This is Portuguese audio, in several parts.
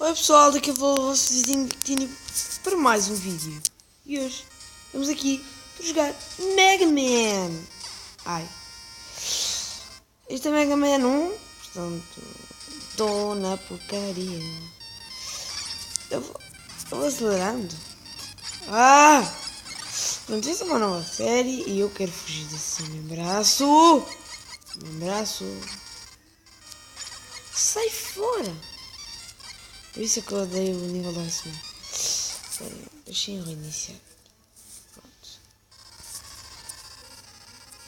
Oi pessoal, daqui a pouco o vosso vizinho Tini para mais um vídeo. E hoje estamos aqui para jogar Mega Man. Ai, este é Mega Man 1, portanto estou na porcaria. Eu vou acelerando. Pronto, esta é uma nova série e eu quero fugir desse meu braço. Sai fora. Por isso é que eu odeio o nível da SM. Deixem eu reiniciar. Pronto.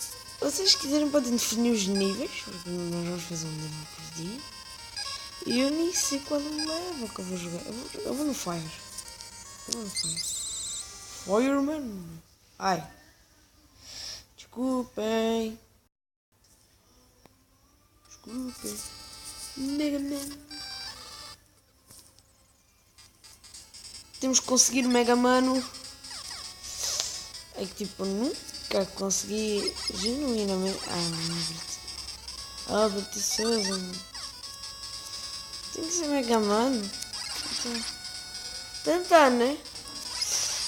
Se vocês quiserem podem definir os níveis. Nós vamos fazer um nível por dia. E eu nem sei qual me leva que eu vou jogar. Eu vou no Fire. Fireman. Ai. Desculpem. Mega Man. Temos que conseguir o Mega Mano. É que tipo, nunca consegui genuinamente. Albert Souza. Tem que ser Mega Mano. Tentar, né?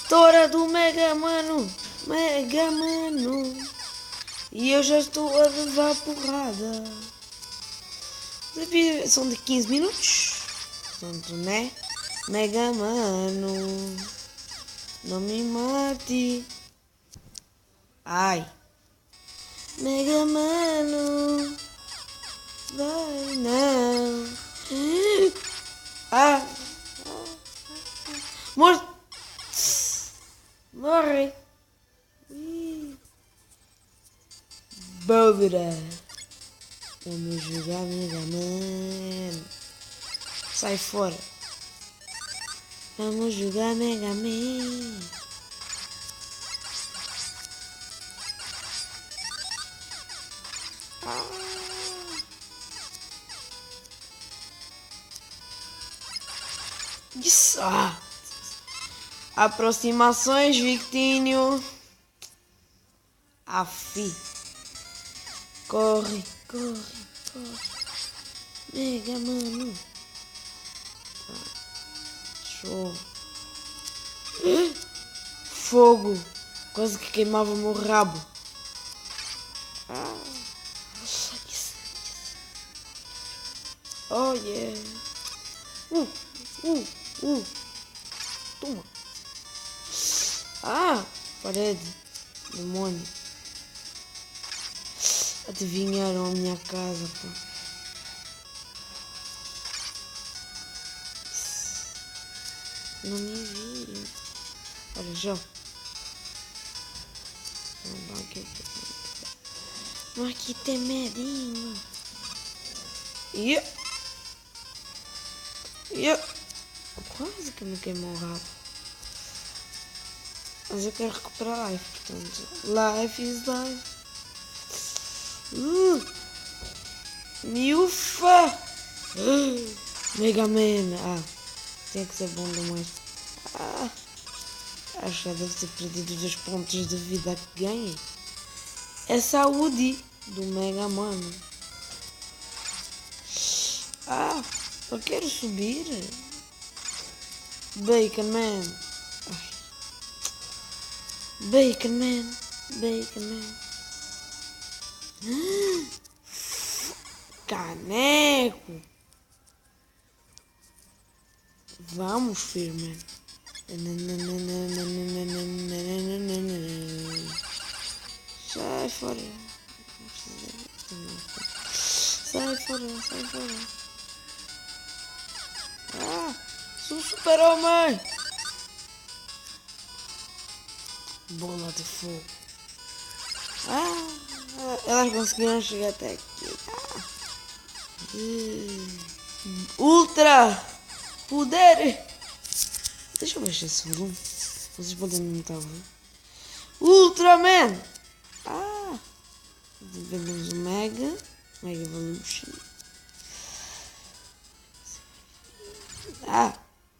Tora do Mega Mano. E eu já estou a levar porrada. Os vídeos são de 15 minutos. Portanto, né? Mega Mano, não me mate. Ai. Mega Mano, vai não. Morto. Morre. Bora. Vamos jogar Mega Man. Sai fora. Vamos jogar Mega Man. Isso. Aproximações, Victinho. Afi. Corre. Mega Mano. Show. Fogo. Quase que queimava o meu rabo. Oh yeah. Toma. Parede. Demônio. Adivinharam a minha casa, pô. Não me viram. Olha, já. Mas aqui tem medinho. Quase que me queimou o rabo. Mas eu quero recuperar life, portanto. Life is life. Miufa! Mega Man! Tem que ser bom demais. Acho que já deve ter perdido os 2 pontos de vida que ganhei. É saúde do Mega Man. Eu quero subir. Bacon Man. Bacon Man. Caneco. Vamos, firme. Sai fora. Sou super-homem. Bola de fogo. Elas conseguiram chegar até aqui. Ultra poder. Deixa eu baixar esse volume. Vocês podem notar o volume. Ultraman. Vendemos o Mega Evolution.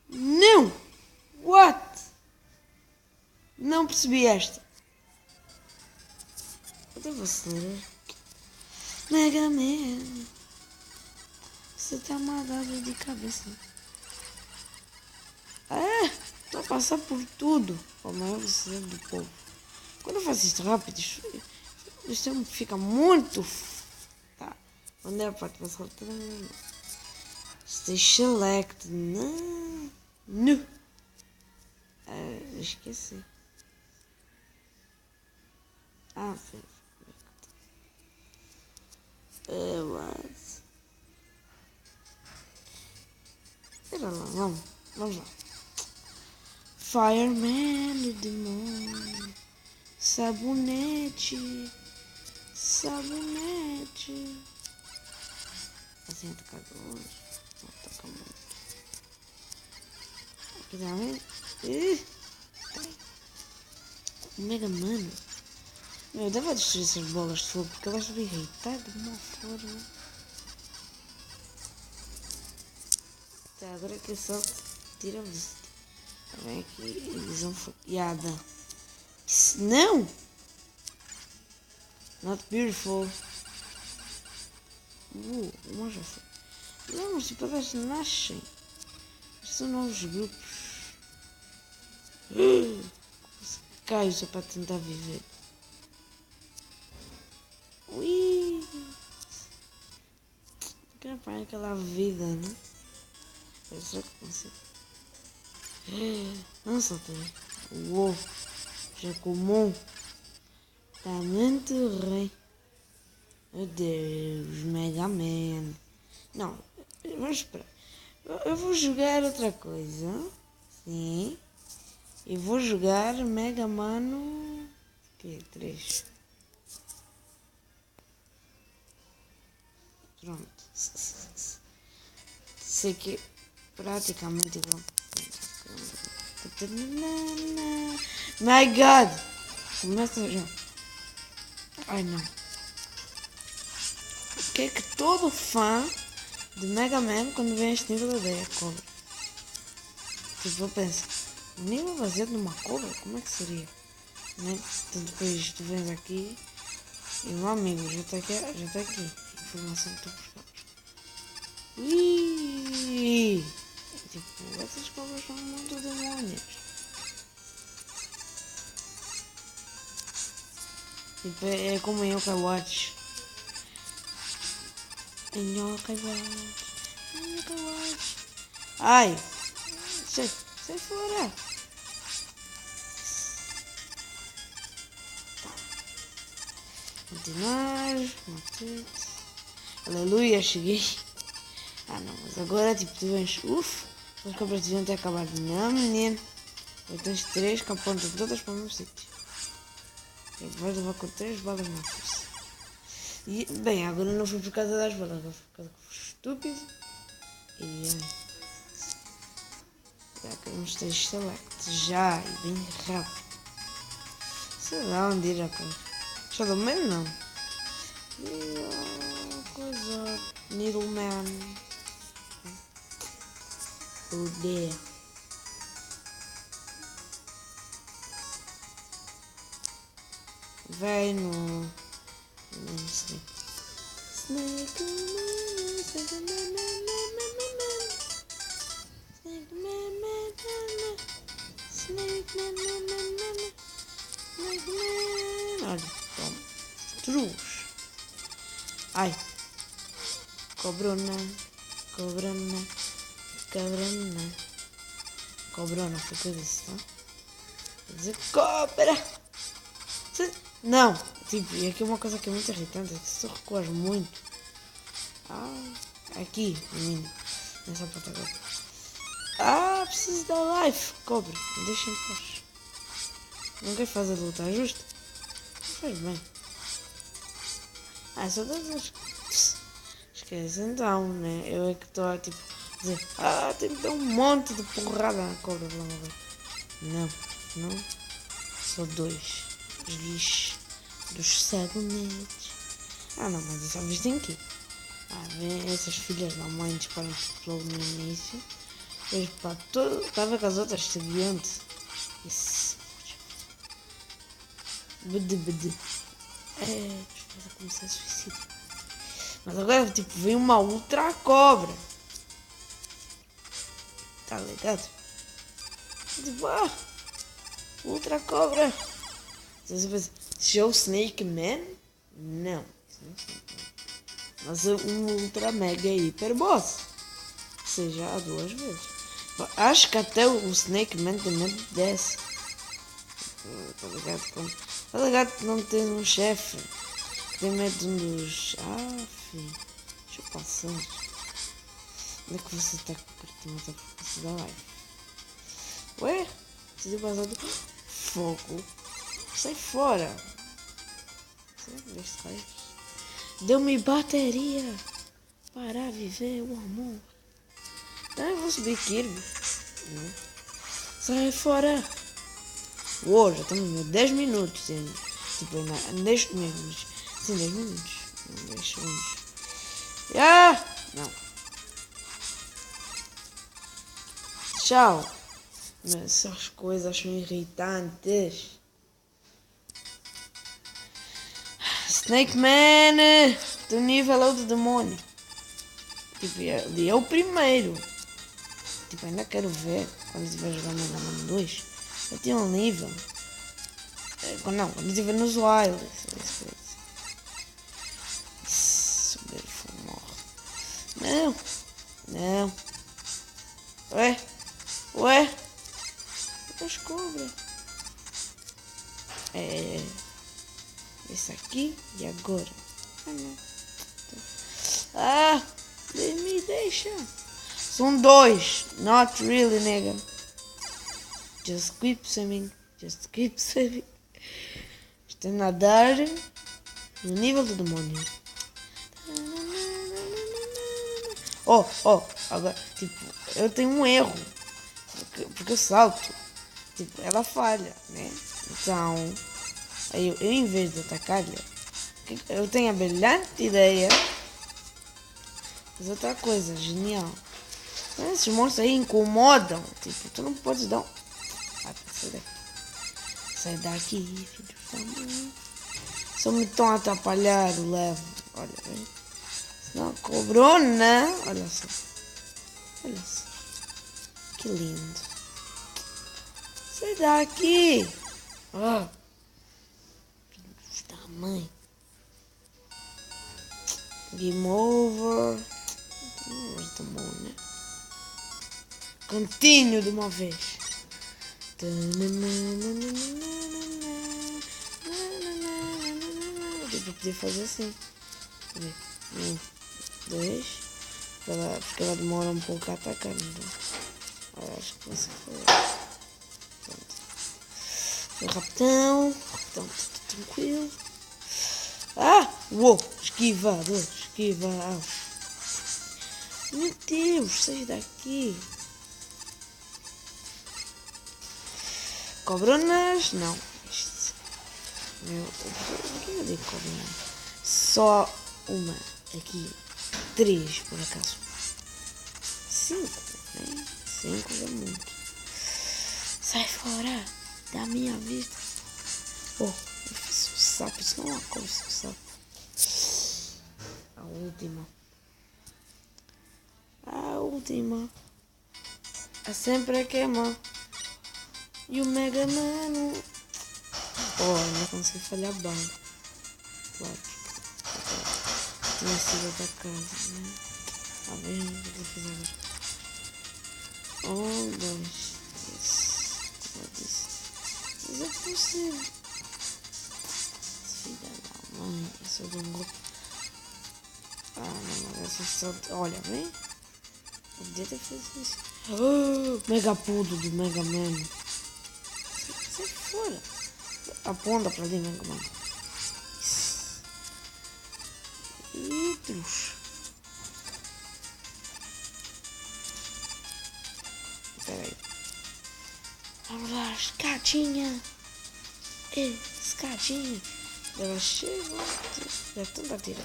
Não. What? Não percebi esta. Eu devo acelerar. Mega Man. Você tá uma dor de cabeça. Estou a passar por tudo. Com a maior velocidade do povo. Quando eu faço isto rápido, isto tempo fica muito. Tá. Onde é a parte para saltar? Stay select. Não. Não. Esqueci. Foi. Mas... Espera lá, vamos lá. Fireman do demônio. Sabonete. Assim, atacador. Ataca muito. Aqui também. Mega Mano. Eu devo destruir essas bolas de fogo porque elas vão irritar de uma forma. Tá, agora que eu solto, tira a vista. Vem aqui e visão fogueada. Não! Not beautiful. Mas já foi. Não, os cipadas nascem. Estes são novos grupos. Cai só para tentar viver. Ui! Quero apanhar aquela vida, né? Será que consigo? Não soltei. Uou! Já comum. Tá muito rei. Meu Deus, Mega Man. Não, vamos esperar. Eu vou jogar outra coisa. Sim. E vou jogar Mega Mano. Que 3. Pronto. Sei que é praticamente igual. My God! Começa já. Ai não. O que é que todo fã de Mega Man quando vem este nível odeia? Cobra. Tipo, eu penso, nível baseado numa cobra? Como é que seria? Né? Então depois tu vens aqui e meu amigo já está aqui. Informação que tu buscas. Tipo, essas cobras são muito demônios. Tipo, é como em Yokai Watch. Em Yokai Watch. Ai! Sai fora! Continuar. Aleluia, cheguei. Ah não, mas agora tipo tu vens. As cobras deviam ter acabado. Não, menino. Eu tens 3 que apontam todas para o mesmo sítio. Eu vou levar com 3 balas na força. E, bem, agora não foi por causa das balas, foi por causa que fui estúpido. E já queremos ter select já e bem rápido. Sei lá onde ir a coisa. Shadow Man não. E coisa. Needleman. Odeia. Vai no Snake. Snake olha, toma. Trus. Ai. Cobrona. Cobrona, foi o que eu disse, tá? Quer dizer cobra. Não, tipo, e aqui uma coisa que é muito irritante é que se tu recuas muito. Aqui, menino. Nessa porta agora. Preciso da life. Cobra, deixa em paz. Não quer fazer luta justa? Faz bem. Só das. Esquece então, né? Eu é que estou a tipo dizer, tem que dar um monte de porrada na cobra para morrer. Não. Só 2. Os guiches dos sabonetes. Não, mas dessa vez tem que ir. Vem essas filhas da mãe disparam logo no início. Depois para todo. Estava com as outras seguinte. Isso. Bede. Depois a começar a suicídio. Mas agora tipo vem uma ultra cobra. Tá ligado? Tipo, Ultra Cobra. Se é o Snake Man? Não. Mas um Ultra Mega Hiper Boss. Ou seja, há 2 vezes. Acho que até o Snake Man tem medo desse. Tá ligado que não tem um chefe que tem medo de um dos. Filho. Deixa eu passar. Onde é que você tá com a você da live? Ué? Preciso passar do fogo. Sai fora. Deu-me bateria para viver o amor. Eu vou subir Kirby. Sai fora. Uou, já estamos em 10 minutos. Tipo, neste mesmo. Sim, 10 minutos. 10 segundos. Não. Tchau. Mas essas coisas são irritantes. Snake Man, do nível é o do demônio. Tipo, ele é o primeiro. Tipo, ainda quero ver quando estiver jogando Mega Man 2. Eu tinha um nível. Não, quando estiver nos Wilds. Subir morre. Não. Ué. As cobras. Esse aqui e agora. Me deixa. São 2. Not really, nigga. Just keep swimming. Estou a nadar no nível do demônio. Agora, tipo, eu tenho um erro. Porque eu salto. Tipo, ela falha, né? Então, eu em vez de atacar-lhe, eu tenho a brilhante ideia. Mas outra coisa, genial. Esses monstros aí incomodam. Tipo, tu não podes dar sai daqui, filho da mãe. Só me estão a atrapalhar o level. Olha, bem. Senão, cobrona. Olha só. Que lindo. Sai daqui. Filho da mãe. Game over. Tá bom, né? Continue de uma vez. Eu podia fazer assim. 1, 2. Porque ela demora um pouco a atacar. Então, acho que consigo fazer. Foi rapidão. Tá tranquilo. Uou! Esquiva. Meu Deus, sai daqui. Cobronas? Não. Por que eu digo cobrona? Só uma aqui. 3, por acaso. 5, né? 5 é muito. Sai fora da minha vida. Eu fiz o sapo. Isso não é uma coisa, o sapo. A última. É sempre a queima. E o Mega Man. Não consegui falhar bem. Claro. Tinha sido atacado, né? Tá vendo? Vou fazer. 1, 2, 3. Como eu disse. Mas é possível. Filha da mãe. Eu sou de um grupo. Não, mas essa só. Olha, vem. Eu podia ter feito isso. Mega pudo do Mega Man. Sai fora. Aponta pra ali, Mega Man. Idros. Espera aí. Vamos lá, escadinha. Escadinha. Ela chega. Já tanto atira.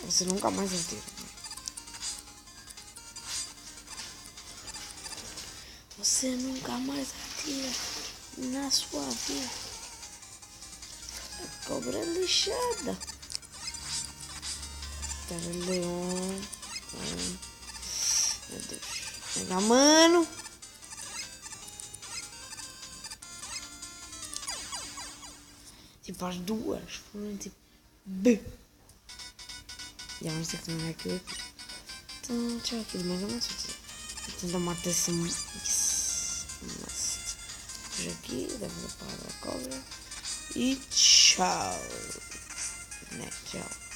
Você nunca mais atira. Você nunca mais atira na sua vida. A cobra lixada. Leão. Meu Deus. Mega Mano. Tipo, as duas. Foram tipo. B. Já vamos ter que terminar aquilo aqui. Então, tchau aqui do Mega Man. Vou tentar matar esse. Puxa aqui, dá para a cobra. E tchau. Né, tchau.